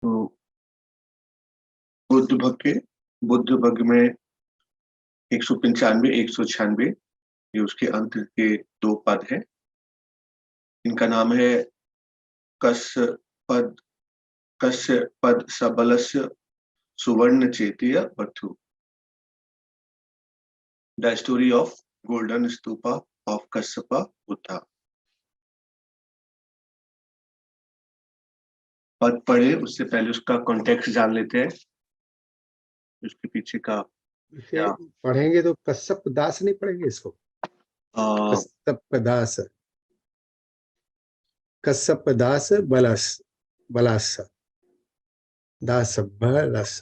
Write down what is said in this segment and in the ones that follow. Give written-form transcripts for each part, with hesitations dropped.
तो बुद्ध भग में 195 196 ये उसके अंत के दो पद है। इनका नाम है कस्य पद कस्य पद सबलस्य सुवर्ण चेतीय वथु, the story of golden stupa of Kashyapa Buddha. पद पढ़े उससे पहले उसका कॉन्टेक्स्ट जान लेते हैं, उसके पीछे का इसे क्या। पढ़ेंगे तो कश्यप दास नहीं पढ़ेंगे इसको, कश्यप दास, कश्यप दास बलस बलास दास बलस,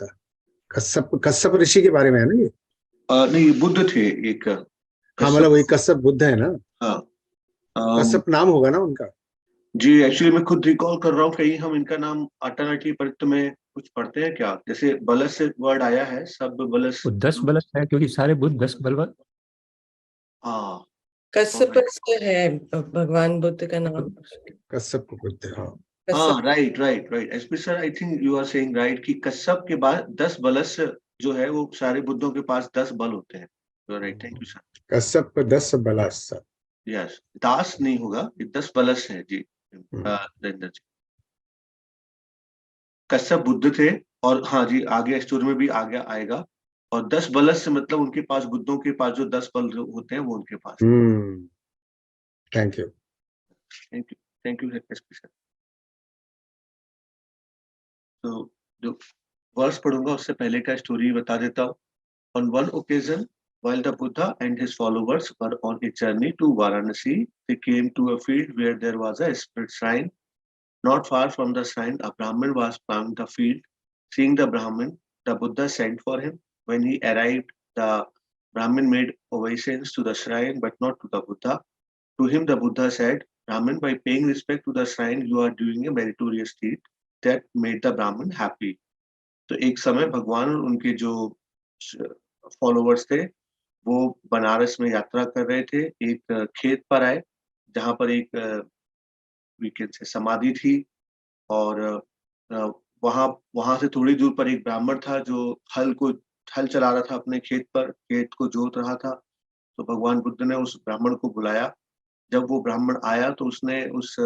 कश्यप कश्यप ऋषि के बारे में है ना ये। नहीं, बुद्ध थे एक हाँ मतलब कश्यप। वही कश्यप बुद्ध है ना, हाँ। कश्यप नाम होगा ना उनका। जी, एक्चुअली मैं खुद रिकॉल कर रहा हूँ, कहीं हम इनका नाम अल्टरनेटिव परिक्त में कुछ पढ़ते हैं क्या, जैसे बलस से वर्ड आया है, सब बलस। वो 10 बलस है क्योंकि सारे बुद्ध 10 बलवा। हाँ, कश्यप से है भगवान बुद्ध का नाम। कश्यप बुद्ध, हाँ हाँ, Kashyap. Right right right, SP sir, I think you are saying right कि कश्यप के बाद 10 बलस जो है वो सारे बुद्धों के पास 10 बल होते हैं। Right, thank you sir. Kashyap दस बलास। यस, दास नहीं होगा, ये 10 बलस है जी। नरेंद्र जी, कश्यप बुद्ध थे। और हाँ जी, आगे स्टोरी में भी आगे आएगा। और 10 बलस से मतलब उनके पास, बुद्धों के पास जो 10 बल जो होते हैं वो उनके पास। Thank you. Thank you SP sir. तो जो वर्स पढ़ूंगा उससे पहले का स्टोरी बता देता हूँ। On one occasion, while the Buddha and his followers were on a journey to Varanasi, they came to a field where there was a spirit shrine. Not far from the shrine, a Brahmin was plowing the field. Seeing the Brahmin, the Buddha sent for him. When he arrived, the Brahmin made obeisance to the shrine, but not to the Buddha. To him, the Buddha said, Brahmin, by paying respect to the shrine, you are doing a meritorious deed that made the Brahmin happy. तो एक समय भगवान और उनके जो followers थे वो बनारस में यात्रा कर रहे थे। एक खेत पर आए जहां पर एक वीकेंड से समाधि थी। और वहां वहां से थोड़ी दूर पर एक ब्राह्मण था जो हल चला रहा था अपने खेत पर, खेत को जोत रहा था। तो भगवान बुद्ध ने उस ब्राह्मण को बुलाया। जब वो ब्राह्मण आया तो उसने उस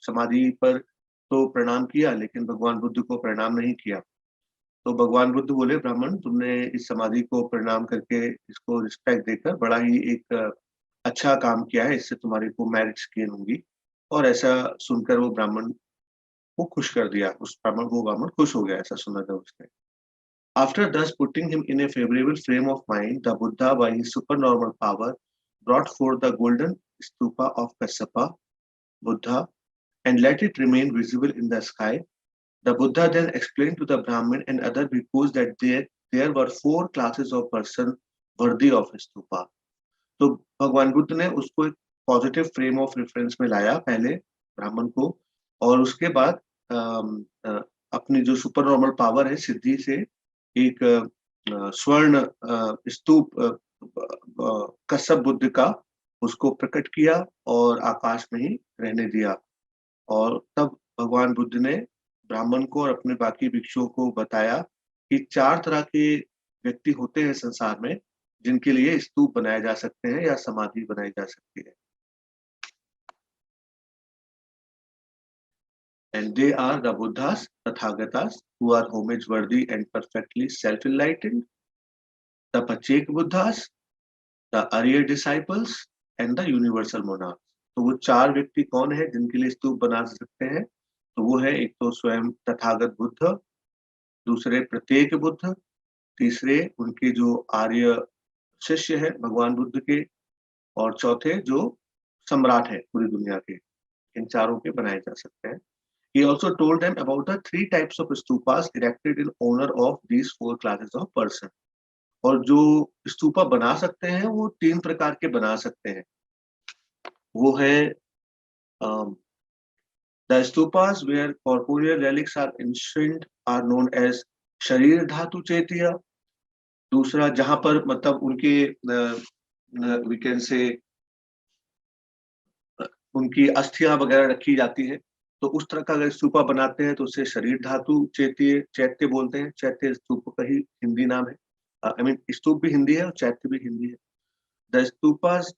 समाधि पर तो प्रणाम किया, लेकिन भगवान बुद्ध को प्रणाम नहीं किया। तो भगवान बुद्ध बोले, ब्राह्मण, तुमने इस समाधि को प्रणाम करके इसको रिस्पेक्ट देकर बड़ा ही एक अच्छा काम किया है, इससे तुम्हारे को मैरिट्स गेन होंगी। और ऐसा सुनकर वो ब्राह्मण को खुश कर दिया, वो ब्राह्मण खुश हो गया, ऐसा सुना था उसने। After thus putting him in a favorable frame of mind, the Buddha, by his supernormal power, brought forth the golden stupa of Kassapa Buddha and let it remain visible in the sky. The Buddha then explained to the Brahmin and other bhikkhus that there were 4 classes of person worthy of stupa. तो भगवान बुद्ध ने उसको एक positive frame of reference में लाया, पहले ब्राह्मण को, और उसके बाद अपनी जो सुपर नॉर्मल पावर है, सिद्धि से एक स्वर्ण स्तूप कश्यप बुद्ध का उसको प्रकट किया और आकाश में ही रहने दिया। और तब भगवान बुद्ध ने ब्राह्मण को और अपने बाकी भिक्षुओं को बताया कि 4 तरह के व्यक्ति होते हैं संसार में जिनके लिए स्तूप बनाए जा सकते हैं या समाधि बनाई जा सकती है। And they are the Buddhas, Tathagatas, who are homage worthy and perfectly self-enlightened, the Pachek Buddhas, the Arya disciples, and the universal monarchs. तो वो 4 व्यक्ति कौन है जिनके लिए स्तूप बना सकते हैं? तो वो है, एक तो स्वयं तथागत बुद्ध, दूसरे प्रत्येक बुद्ध, तीसरे उनके जो आर्य शिष्य है भगवान बुद्ध के, और चौथे जो सम्राट है पूरी दुनिया के। इन चारों के बनाए जा सकते हैं। He also told them about the 3 types of stupas erected in honor of these 4 classes of person. और जो स्तूपा बना सकते हैं वो 3 प्रकार के बना सकते हैं। वो है the stupas where corporeal relics are enshrined are known as शरीर धातु चेतिया। दूसरा, जहां पर मतलब उनके वी कैन से उनकी अस्थियां वगैरह रखी जाती है, तो उस तरह का अगर स्तूपा बनाते हैं तो उसे शरीर धातु चैत्य बोलते हैं। चैत्य स्तूप का ही हिंदी नाम है। आई मीन स्तूप भी हिंदी है और चैत्य भी हिंदी है। The stupas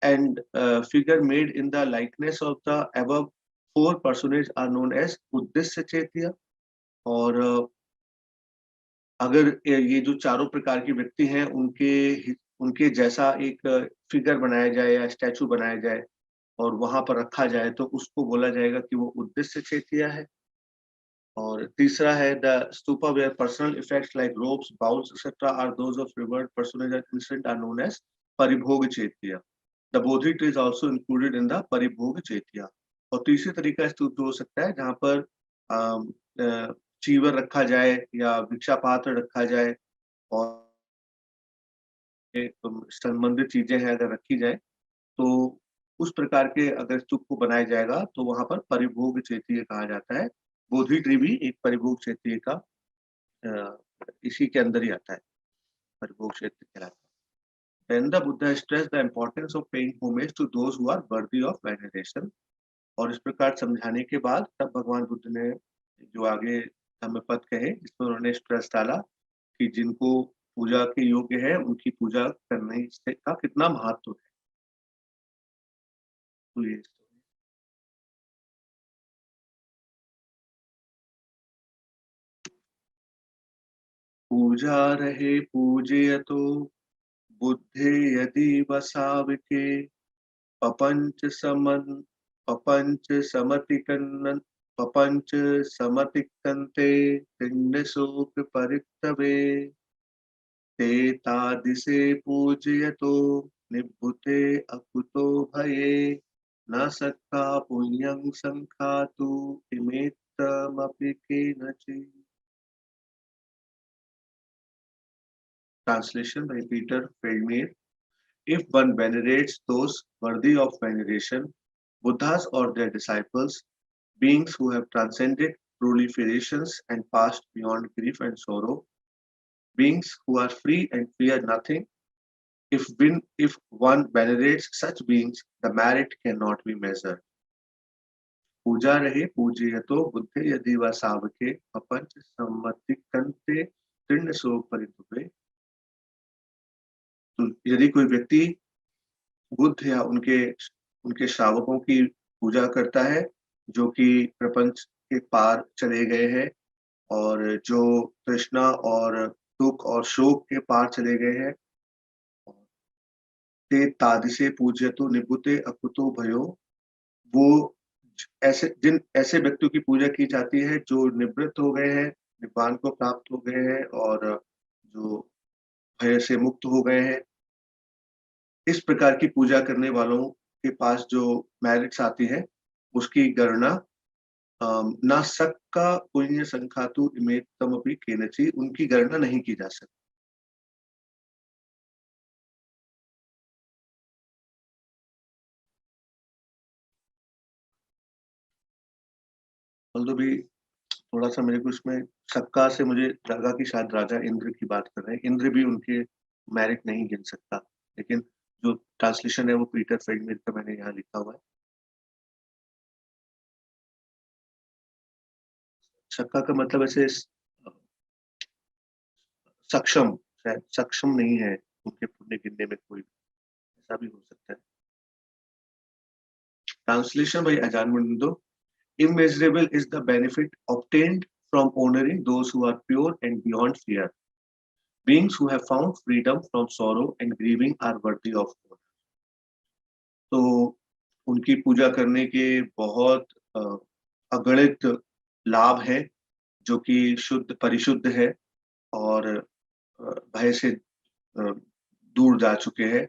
and figure made in the likeness of the above four personages are known as उद्देश्य चेतिया। और अगर ये जो चारों प्रकार के व्यक्ति हैं उनके जैसा एक फिगर बनाया जाए या स्टैचू बनाया जाए और वहां पर रखा जाए तो उसको बोला जाएगा कि वो उद्देश्य चेतिया है। और तीसरा है the stupa where personal effects like ropes bowls etcetera are those of revered personages and instant are known as paribhoga chetiya. The Bodhi tree is also included in the Paribhog Chaitya। और तीसरी तरीका स्तूप जो हो सकता है जहाँ पर चीवर रखा जाए या भिक्षा पात्र रखा जाए और संबंधित चीजें हैं अगर रखी जाए तो उस प्रकार के अगर स्तूप को बनाया जाएगा तो वहां पर परिभोग चैत्य कहा जाता है। बोधि ट्री भी एक परिभोग चैत्य का इसी के अंदर ही आता है, परिभोग चैत्य कहलाता है। Then the Buddha stressed the importance of paying homage to those who are worthy of veneration। और इस प्रकार समझाने के बाद तब भगवान बुद्ध ने जो आगे हमें पद कहे जिसमें उन्होंने स्ट्रेस डाला कि जिनको पूजा के योग्य है उनकी पूजा करने से का कितना महत्व है। तो ये पूजा रहे पूज्य तो बुद्धे यदि वसाविके पपंच समतिकन्ते पिण्डशोक परिक्तवे ते तादिसे पूजयतो निभृते अकुतो भये न सक्का पुण्यं संखातु इमेत्तमपि केनचित्। Translation by Peter Feldmere। If one venerates those worthy of veneration, Buddhas or their disciples, beings who have transcended proliferations and passed beyond grief and sorrow, beings who are free and fear nothing, if one venerates such beings, the merit cannot be measured। पूजा रहे पूजयतो बुद्धे यदि वा सावके अपंच सम्मतिकन्ते तीर्ण शोक परितुपे। तो यदि कोई व्यक्ति बुद्ध या उनके श्रावकों की पूजा करता है जो कि प्रपंच के पार चले गए हैं और जो तृष्णा और दुख और शोक के पार चले गए हैं, ते तादिसे पूज्यतो निभृते अकुतो भयो। वो ऐसे व्यक्तियों की पूजा की जाती है जो निवृत्त हो गए हैं, निब्बान को प्राप्त हो गए हैं और जो भय से मुक्त हो गए हैं। इस प्रकार की पूजा करने वालों के पास जो मेरिट्स आती है उसकी गणना ना सक्का पुण्य संखातु इमेत्तमपि केनचित्, उनकी गणना नहीं की जा सकती। तो भी थोड़ा सा मेरे को इसमें सक्का से मुझे लगा कि शायद राजा इंद्र की बात कर रहे हैं। इंद्र भी उनके मेरिट नहीं गिन सकता, लेकिन जो ट्रांसलेशन है वो पीटर फेल्डमेयर का मैंने यहाँ लिखा हुआ है। सक्का का मतलब ऐसे सक्षम, शायद सक्षम नहीं है उनके पुण्य गिनने में कोई, ऐसा भी हो सकता है। ट्रांसलेशन बाय अजान मुनिंदो। Immeasurable is the benefit obtained from honoring those who are pure and beyond fear. Beings who have found freedom from sorrow and grieving are worthy of honor। तो उनकी पूजा करने के बहुत अगणित लाभ हैं जो कि शुद्ध परिशुद्ध है और भय से दूर जा चुके हैं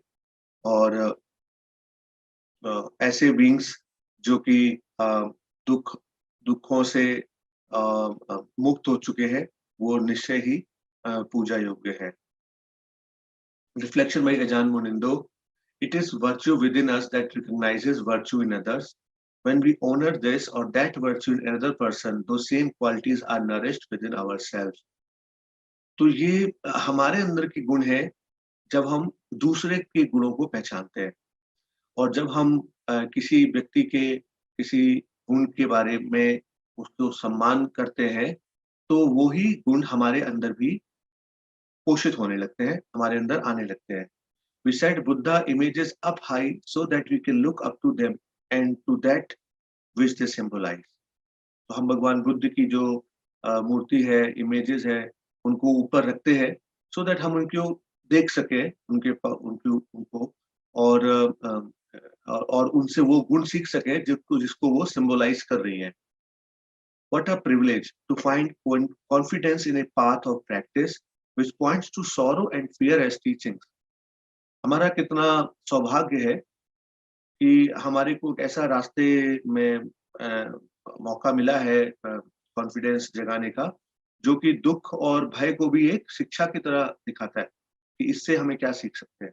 और ऐसे बींग्स जो कि दुखों से मुक्त हो चुके हैं वो निश्चय ही पूजा योग्य है। Reflection by Ajahn Munindo। It is virtue within us that recognizes virtue in others। When we honor this or that virtue in another person, those same qualities are nourished within ourselves। तो ये हमारे अंदर के गुण है जब हम दूसरे के गुणों को पहचानते हैं और जब हम किसी व्यक्ति के किसी गुण के बारे में उसको सम्मान करते हैं, तो वो ही गुण हमारे अंदर भी पोषित होने लगते हैं, हमारे अंदर आने लगते हैं. We said Buddha images up high so that we can look up to them and to that which they symbolize. तो हम भगवान बुद्ध की जो मूर्ति है, इमेजेस है, उनको ऊपर रखते हैं सो दैट हम उनको देख सके, उनको और और उनसे वो गुण सीख सके जिसको वो सिंबलाइज कर रही है. What a privilege to find confidence in a path of practice which points to sorrow and fear as teachings. हमारा कितना सौभाग्य है कि हमारे को एक ऐसा रास्ते में मौका मिला है कॉन्फिडेंस जगाने का, जो कि दुख और भय को भी एक शिक्षा की तरह दिखाता है कि इससे हमें क्या सीख सकते हैं.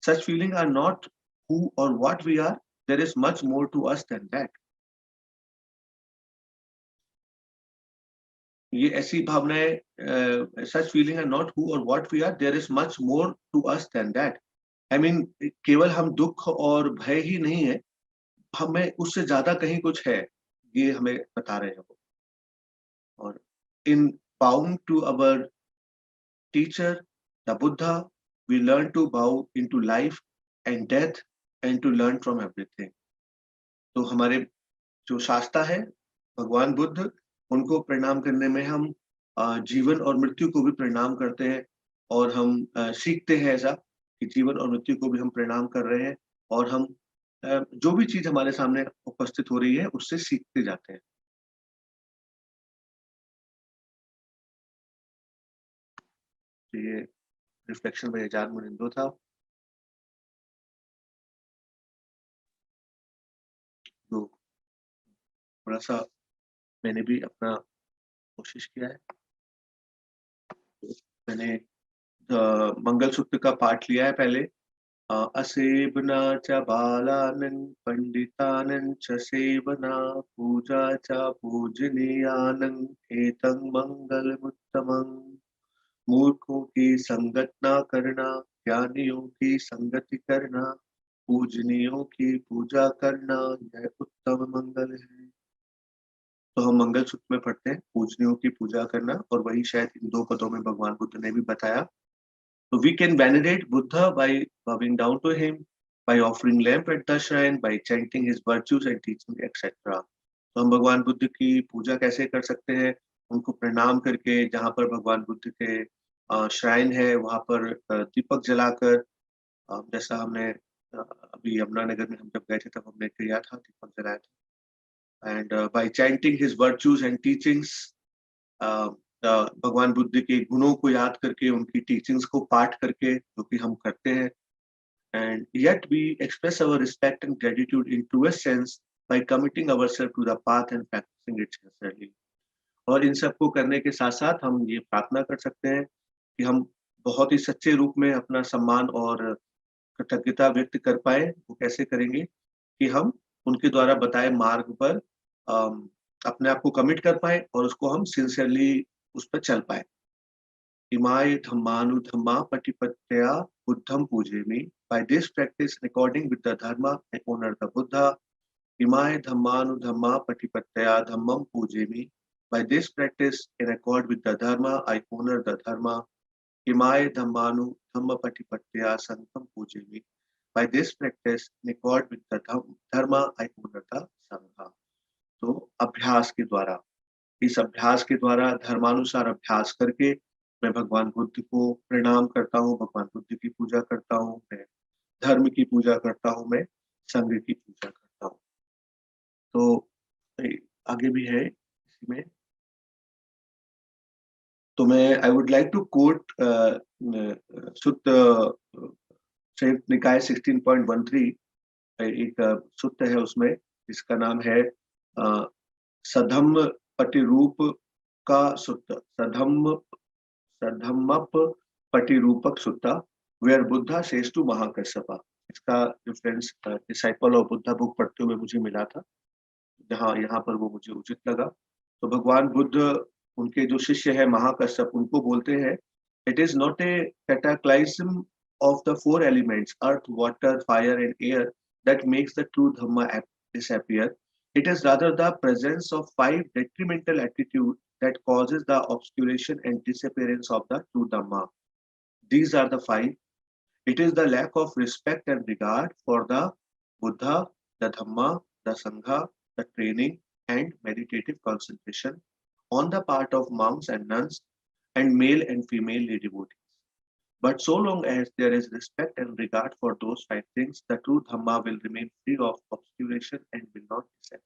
Such feelings are not who or what we are. There is much more to us than that. ये ऐसी भावनाएं, such feelings are not who or what we are. There is much more to us than that. I mean, केवल हम दुख और भय ही नहीं है, हमें उससे ज्यादा कहीं कुछ है, ये हमें बता रहे हैं वो. और in bowing to our teacher, the Buddha, we learn to bow into life and death and to learn from everything. तो हमारे जो शास्त्रा है, भगवान बुद्ध, उनको प्रणाम करने में हम जीवन और मृत्यु को भी प्रणाम करते हैं और हम सीखते हैं ऐसा कि जीवन और मृत्यु को भी हम प्रणाम कर रहे हैं और हम जो भी चीज हमारे सामने उपस्थित हो रही है उससे सीखते जाते हैं. तो ये रिफ्लेक्शन बाय आचार्य मुनिंदो था. तो थोड़ा सा मैंने भी अपना कोशिश किया है. मैंने मंगल सूत्र का पाठ लिया है पहले. असेवना च बालानन पंडितानन च सेवना पूजा च पूजनीयानन एतं मंगलमुत्तमं. मूर्खों की संगत ना करना, ज्ञानियों की संगति करना, पूजनीयों की पूजा करना, यह उत्तम मंगल है. तो हम मंगल सूत्र में पढ़ते हैं पूजनीयों की पूजा करना, और वही शायद इन 2 पदों में भगवान बुद्ध ने भी बताया. So we can venerate Buddha by bowing down to him, by offering lamp at the shrine, by chanting his virtues and teaching, etc. तो हम भगवान बुद्ध की पूजा कैसे कर सकते हैं? उनको प्रणाम करके, जहाँ पर भगवान बुद्ध के श्राइन है वहाँ पर दीपक जलाकर, जैसा हमने अभी यमुनानगर में हम जब गए थे तब हमने किया था, दीपक जलाया था. And by chanting his virtues and teachings, भगवान बुद्ध के गुणों को याद करके, उनकी टीचिंग्स को पाठ करके, जो कि हम करते हैं. And yet we express our respect and gratitude in truest sense by committing ourselves to the path and practicing it sincerely. और इन सब को करने के साथ साथ हम ये प्रार्थना कर सकते हैं कि हम बहुत ही सच्चे रूप में अपना सम्मान और कृतज्ञता व्यक्त कर पाए. वो कैसे करेंगे? कि हम उनके द्वारा बताए मार्ग पर अपने आप को कमिट कर पाए और उसको हम सिंसियरली उस पर चल पाए. EMI धम्मानुधम्मा पटिपत्तया Buddham पूजेमि. By this practice in according with the dharma I honor the Buddha. EMI धम्मानुधम्मा पटिपत्तया dhammam पूजेमि. By this practice in accord with the dharma I honor the dharma. EMI धम्मानुधम्मा पटिपत्तया Sangham पूजेमि. By this practice in accord with the dharma I honor the sangha. तो अभ्यास के द्वारा, इस अभ्यास के द्वारा धर्मानुसार अभ्यास करके मैं भगवान बुद्ध को प्रणाम करता हूँ, भगवान बुद्ध की पूजा करता हूँ, मैं धर्म की पूजा करता हूँ, मैं संघ की पूजा करता हूँ. तो आगे भी है इसमें. तो मैं I would like to quote sutta Samyutta Nikaya 16.13. एक सुत्त है उसमें जिसका नाम है सधम्म पटिरूप का सुत्त, सधम्मप पटिरूपक सुत्ता, where Buddha says to Mahakashyapa. इसका reference disciple of Buddha book पढ़ते हुए मुझे मिला था, जहाँ यहाँ पर वो मुझे उचित लगा. तो भगवान बुद्ध, उनके जो शिष्य है महाकश्यप, उनको बोलते हैं, it is not a cataclysm of the 4 elements earth, water, fire and air that makes the true dhamma disappear. It is rather the presence of 5 detrimental attitudes that causes the obscuration and disappearance of the true Dhamma. These are the 5. It is the lack of respect and regard for the Buddha, the Dhamma, the Sangha, the training and meditative concentration on the part of monks and nuns and male and female lay devotees. But so long as there is respect and regard for those 5 things, the true Dhamma will remain free of obscuration and will not disappear.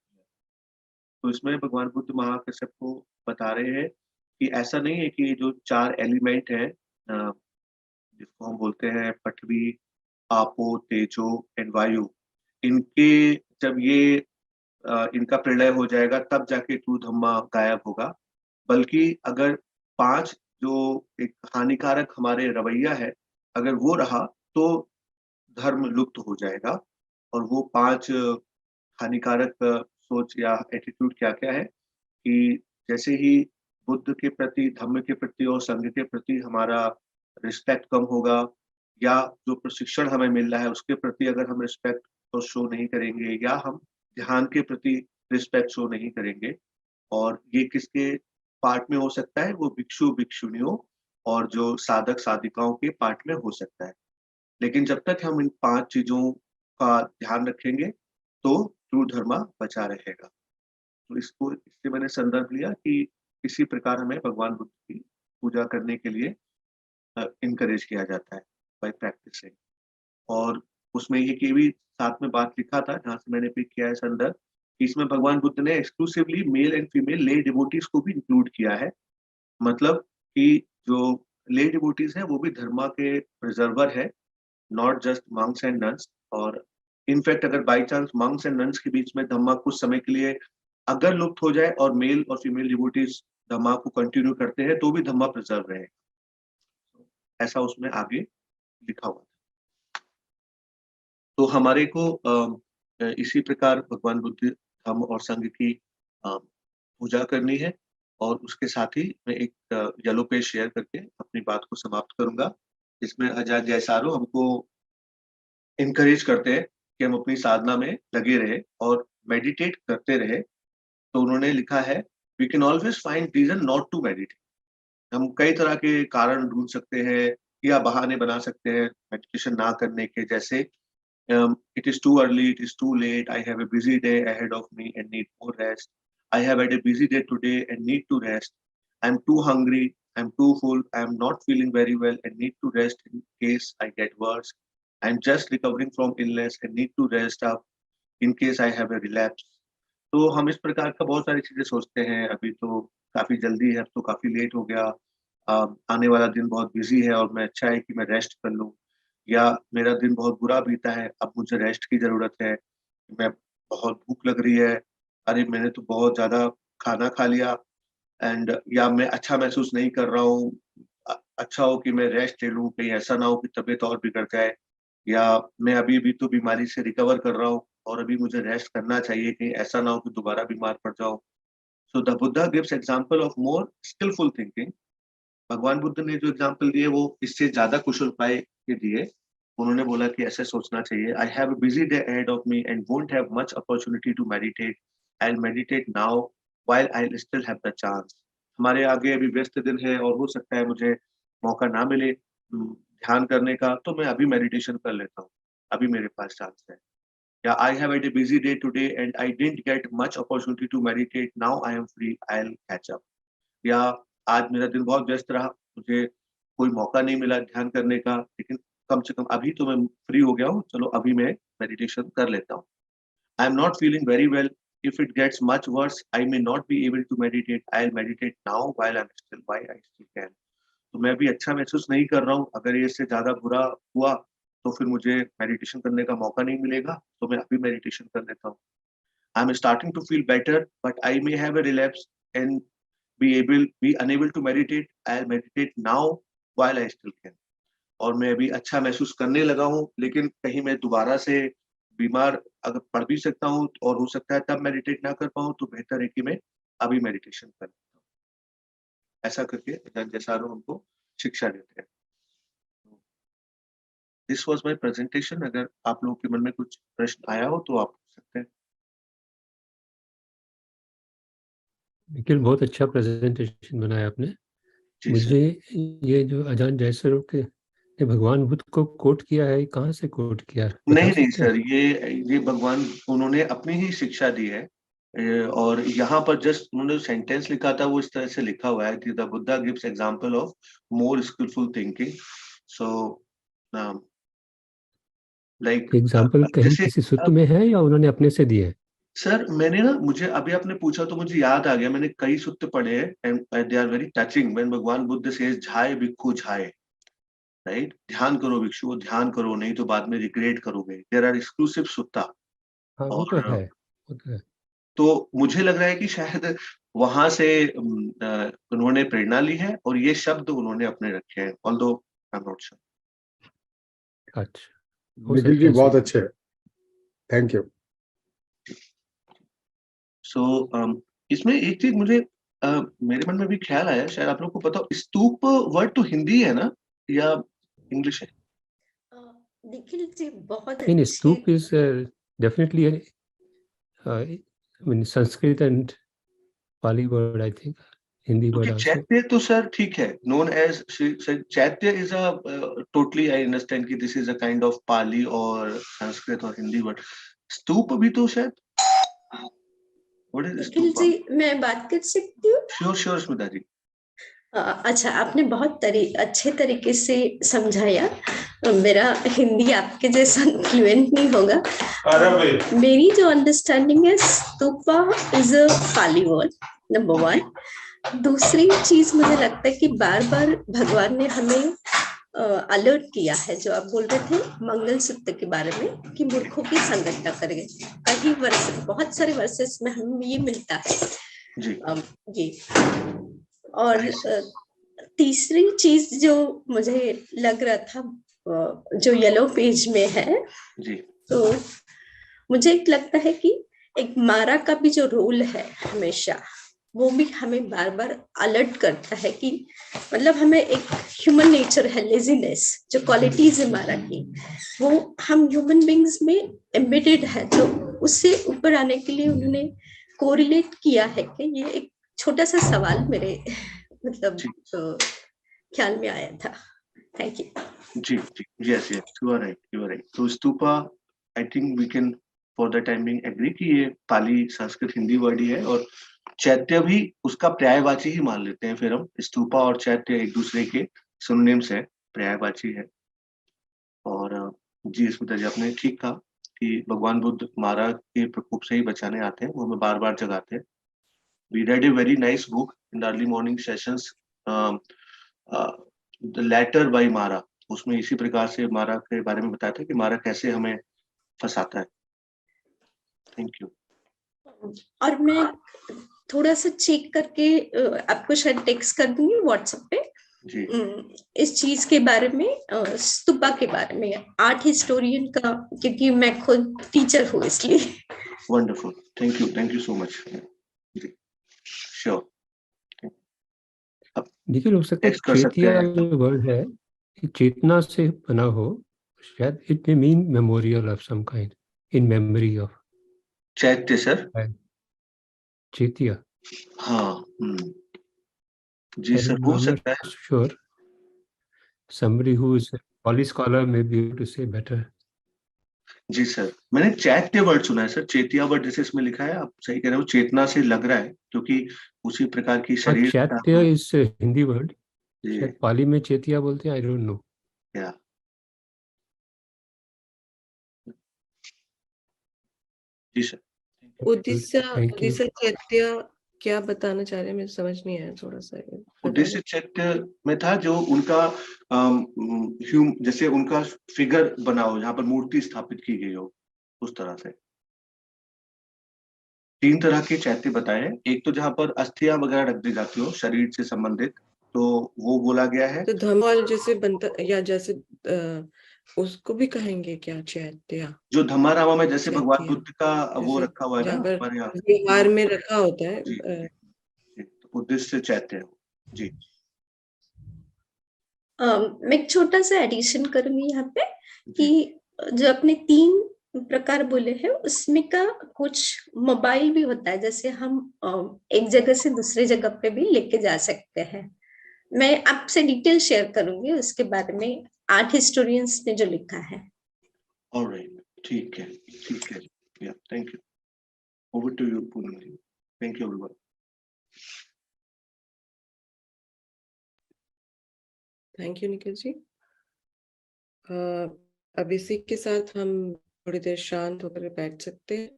तो इसमें भगवान बुद्ध महाकश्यप को बता रहे हैं कि ऐसा नहीं है कि ये जो 4 एलिमेंट है जिसको हम बोलते हैं पृथ्वी, आपो, तेजो एंड वायु, इनके जब ये इनका प्रलय हो जाएगा तब जाके ट्रू धम्मा गायब होगा। बल्कि अगर 5 जो एक हानिकारक हमारे रवैया है, अगर वो रहा तो धर्म लुप्त हो जाएगा। और वो 5 हानिकारक सोच या एटीट्यूड क्या-क्या है कि जैसे ही बुद्ध के प्रति, धम्म के प्रति और संघ के प्रति हमारा रिस्पेक्ट कम होगा, या जो प्रशिक्षण हमें मिल रहा है उसके प्रति अगर हम रिस्पेक्ट तो शो नहीं करेंगे, या हम ध्यान के प्रति रिस्पेक्ट शो नहीं करेंगे, और ये किसके पार्ट में हो सकता है? वो भिक्षु भिक्षुणियों और जो साधक साधिकाओं के पार्ट में हो सकता है। लेकिन जब तक हम इन 5 चीजों का ध्यान रखेंगे तो ट्रू धर्मा बचा रहेगा। तो इससे मैंने संदर्भ लिया कि इसी प्रकार हमें भगवान बुद्ध की पूजा करने के लिए इनकरेज किया जाता है बाय प्रैक्टिसिंग। और उसमें ये भी साथ में बात लिखा था जहाँ से मैंने पिक किया है संदर्भ, कि इसमें भगवान बुद्ध ने एक्सक्लूसिवली मेल एंड फीमेल ले डिवोटीज को भी इंक्लूड किया है। मतलब कि जो ले डिवोटीज हैं वो भी धर्मा के प्रिजर्वर है, not just monks and nuns. और इनफैक्ट अगर by chance monks and nuns के बीच में धम्मा कुछ समय के लिए अगर लुप्त हो जाए और मेल और फीमेल डिवोटीज धम्मा को कंटिन्यू करते हैं तो भी धम्मा प्रिजर्व रहेगा। ऐसा उसमें आगे लिखा हुआ है। तो हमारे को इसी प्रकार भगवान बुद्ध, धम्म और संघ की पूजा करनी है। और उसके साथ ही मैं एक येलो पेज शेयर करके अपनी बात को समाप्त करूंगा, जिसमें आचार्य जयसारो हमको इनकरेज करते हैं कि हम अपनी साधना में लगे रहे और मेडिटेट करते रहे। तो उन्होंने लिखा है, we can always find reason not to meditate. हम कई तरह के कारण ढूंढ सकते हैं या बहाने बना सकते हैं मेडिटेशन ना करने के, जैसे it is too early, it is too late, I have a busy day ahead of me and need more rest, I have had a busy day today and need to rest, I'm too hungry, I'm too full, I'm not feeling very well and need to rest in case I get worse, I'm just recovering from illness and need to rest up in case I have a relapse। तो हम इस प्रकार का बहुत सारी चीजें सोचते हैं, अभी तो काफी जल्दी है, अब तो काफी लेट हो गया, आने वाला दिन बहुत बिजी है और मैं अच्छा है कि मैं रेस्ट कर लूं, या मेरा दिन बहुत बुरा बीता है, अब मुझे रेस्ट की जरूरत है, मैं बहुत भूख लग रही है, अरे मैंने तो बहुत ज्यादा खाना खा लिया, एंड या मैं अच्छा महसूस नहीं कर रहा हूँ, अच्छा हो कि मैं रेस्ट ले लूं, कहीं ऐसा ना हो कि तबीयत और बिगड़ जाए, या मैं अभी भी तो बीमारी से रिकवर कर रहा हूँ और अभी मुझे रेस्ट करना चाहिए, कहीं ऐसा ना हो कि दोबारा बीमार पड़ जाऊं। So the Buddha gives example of more skilful thinking. भगवान बुद्ध ने जो एग्जाम्पल दिए वो इससे ज्यादा कुशल उपाय के दिए। उन्होंने बोला कि ऐसे सोचना चाहिए, I have a busy day ahead of me and won't have much opportunity to meditate, I will meditate now while I still have the chance. हमारे आगे अभी व्यस्त दिन है और हो सकता है मुझे मौका ना मिले ध्यान करने का, तो मैं अभी मेडिटेशन कर लेता हूँ, अभी मेरे पास चांस है। या I have had a busy day today and I didn't get much opportunity to meditate, now I am free, I will catch up. या आज मेरा दिन बहुत व्यस्त रहा, मुझे कोई मौका नहीं मिला ध्यान करने का, लेकिन कम से कम अभी तो मैं फ्री हो गया हूँ, चलो अभी मैं मेडिटेशन कर लेता हूँ। I am not feeling very well, if it gets much worse I may not be able to meditate, I will meditate now while I am still, why I still can. तो मैं अभी अच्छा महसूस नहीं कर रहा हूँ, अगर ये इससे ज्यादा बुरा हुआ तो फिर मुझे मेडिटेशन करने का मौका नहीं मिलेगा, तो मैं अभी मेडिटेशन कर लेता हूँ। I am starting to feel better but I may have a relapse and be unable to meditate, I'll meditate now while I still can। और मैं अभी अच्छा महसूस करने लगा हूँ, लेकिन कहीं मैं दोबारा से बीमार अगर पड़ भी सकता हूँ और हो सकता है तब मेडिटेट ना कर पाऊँ, तो बेहतर है कि मैं अभी मेडिटेशन कर लेता हूँ। ऐसा करके जैसारो हमको शिक्षा देते हैं। This was my presentation. अगर आप लोगों के मन में कुछ प्रश्न आया हो तो आप पूछ सकते हैं। निखिल, बहुत अच्छा प्रेजेंटेशन बनाया आपने। जी मुझे ये जो अजान जयसर के ने भगवान बुद्ध को कोट किया है, कहाँ से कोट किया, बता नहीं सकते हैं? सर, ये भगवान उन्होंने अपनी ही शिक्षा दी है। और यहाँ पर जस्ट उन्होंने सेंटेंस लिखा था, वो इस तरह से लिखा हुआ है कि the Buddha gives example of more skilful thinking. So like example कहीं जैसे किसी सूत्र में है या उन्होंने अपने से दिए? सर, मैंने ना, मुझे अभी आपने पूछा तो मुझे याद आ गया, मैंने कई सूत्र पढ़े हैं and they are very touching. When भगवान बुद्ध सेज झाय भिक्खु झाय, राइट, ध्यान करो भिक्षु, ध्यान करो, नहीं तो बाद में रिग्रेट करोगे। देयर आर एक्सक्लूसिव सुत्ता। हाँ, वो तो और है, वो तो है। तो मुझे लग रहा है कि शायद वहां से उन्होंने प्रेरणा ली है और ये शब्द उन्होंने अपने रखे हैं, although I am not sure. अच्छा, हो निखिल सकता जी है बहुत ऐसे। अच्छे, थैंक यू। सो इसमें एक चीज मुझे मेरे मन में भी ख्याल आया, शायद आप लोग को पता हो, स्तूप वर्ड तो हिंदी है ना या इंग्लिश है? निखिल जी बहुत नहीं, अच्छे। Stupa is definitely Sanskrit and Pali word, I think Hindi क्योंकि वर्ड आल्सो। चैत्य तो सर ठीक है, known as chaitya is a totally, I understand कि this is a kind of Pali और संस्कृत और हिंदी वर्ड। स्तूप भी तो शायद, व्हाट इज निखिल स्तूपा? जी मैं बात कर सकती हूँ? Sure sure Smita ji. अच्छा, आपने बहुत अच्छे तरीके से समझाया। मेरा हिंदी आपके जैसा फ्लुएंट नहीं होगा। मेरी जो अंडरस्टैंडिंग है, stupa is a Pali word, number one. दूसरी चीज मुझे लगता है कि बार बार भगवान ने हमें अलर्ट किया है, जो आप बोल रहे थे मंगल सूत्र के बारे में, कि मूर्खों की संगत न करें। कई वर्ष, बहुत सारे वर्सेस में हमें ये मिलता है जी ये। और तीसरी चीज जो मुझे लग रहा था, जो येलो पेज में है, जी तो मुझे एक लगता है कि एक मारा का भी जो रोल है हमेशा, वो भी हमें बार बार अलर्ट करता है कि मतलब हमें एक ह्यूमन नेचर है, लेजीनेस, जो क्वालिटीज है मारा की, वो हम ह्यूमन बींग्स में एम्बेडेड है। तो उससे ऊपर आने के लिए उन्होंने कोरिलेट किया है कि ये एक छोटा सा सवाल मेरे मतलब जी ख्याल में आया था। Thank you. जी जी, yes yes, you are right, you are right. तो stupa, I think we can for the time being agree कि ये पाली संस्कृत हिंदी वर्ड ही है, और चैत्य भी उसका पर्यायवाची ही मान लेते हैं फिर हम। स्तूपा और चैत्य एक दूसरे के सिनोनिम्स है, पर्यायवाची है। और जी स्मिता जी, आपने ठीक कहा कि भगवान बुद्ध मारा के प्रकोप से ही बचाने आते हैं, वो हमें बार बार जगाते हैं। We read a very nice book in early morning sessions, the letter by Mara. उसमें इसी प्रकार से मारा के बारे में बताया था कि मारा कैसे हमें फंसाता है। Thank you. और मैं थोड़ा सा चेक करके आपको शायद टेक्स्ट कर दूंगी व्हाट्सएप पे, जी इस चीज के बारे में, स्तूपा के बारे में, आर्ट हिस्टोरियन का, क्योंकि मैं खुद टीचर हूँ इसलिए। Wonderful, thank you so much. जी श्योर, अब निखिल, हो सकता है टेक्स्ट कर सकते चेतिया हैं। जो वर्ड है, ये चेतना से बना हो, शायद it may mean memorial of some kind, in memory of chaitya sir, chetiya. हाँ जी सर, हो I'm not सकता है। sure. Somebody who is a poly scholar may be able to say better. जी सर, मैंने चैत्य वर्ड सुना है सर, चेतिया वर्ड जैसे इसमें लिखा है, आप सही कह रहे हो, चेतना से लग रहा है, क्योंकि उसी प्रकार की हाँ, शरीर चैत्य इज हिंदी वर्ड, जी शायद पाली में चेतिया बोलते हैं, आई डोंट नो। या जी sir. Orissa, thank you. Orissa chaitya क्या बताना चाह रहे हैं, मुझे समझ नहीं आया, थोड़ा सा उद्देश्य चैत्य में था जो उनका जैसे उनका फिगर बना हो, जहाँ पर मूर्ति स्थापित की गई हो, उस तरह से। तीन तरह के चैत्य बताए हैं। एक तो जहाँ पर अस्थियां वगैरह रख दी जाती हो शरीर से संबंधित, तो वो बोला गया है। तो धमाल जैसे बनता, या जैसे उसको भी कहेंगे क्या, चैत्य? जो धम्मारामा में जैसे भगवान चैत्य बुद्ध का वो जैसे रखा हुआ है ना जहाँ पर हमारे यहाँ, व्यवहार तो में रखा होता है। जी जी, तो उद्देश्य चैत्य है। जी मैं एक छोटा सा एडिशन करूंगी यहाँ पे, जी कि जो अपने तीन प्रकार बोले हैं उसमें का कुछ मोबाइल भी होता है, जैसे हम एक जगह से दूसरे जगह पे भी लेके जा सकते हैं। मैं आपसे डिटेल शेयर करूंगी उसके बारे में, आर्ट हिस्टोरियंस ने जो लिखा है। ऑलराइट, ठीक है, ठीक है। या thank you. Over to you Poonam ji. Thank you everyone. Thank you Nikhil ji. अब इसी के साथ हम थोड़ी देर शांत होकर बैठ सकते हैं।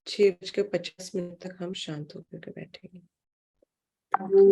6:50 तक हम शांत होकर बैठेंगे।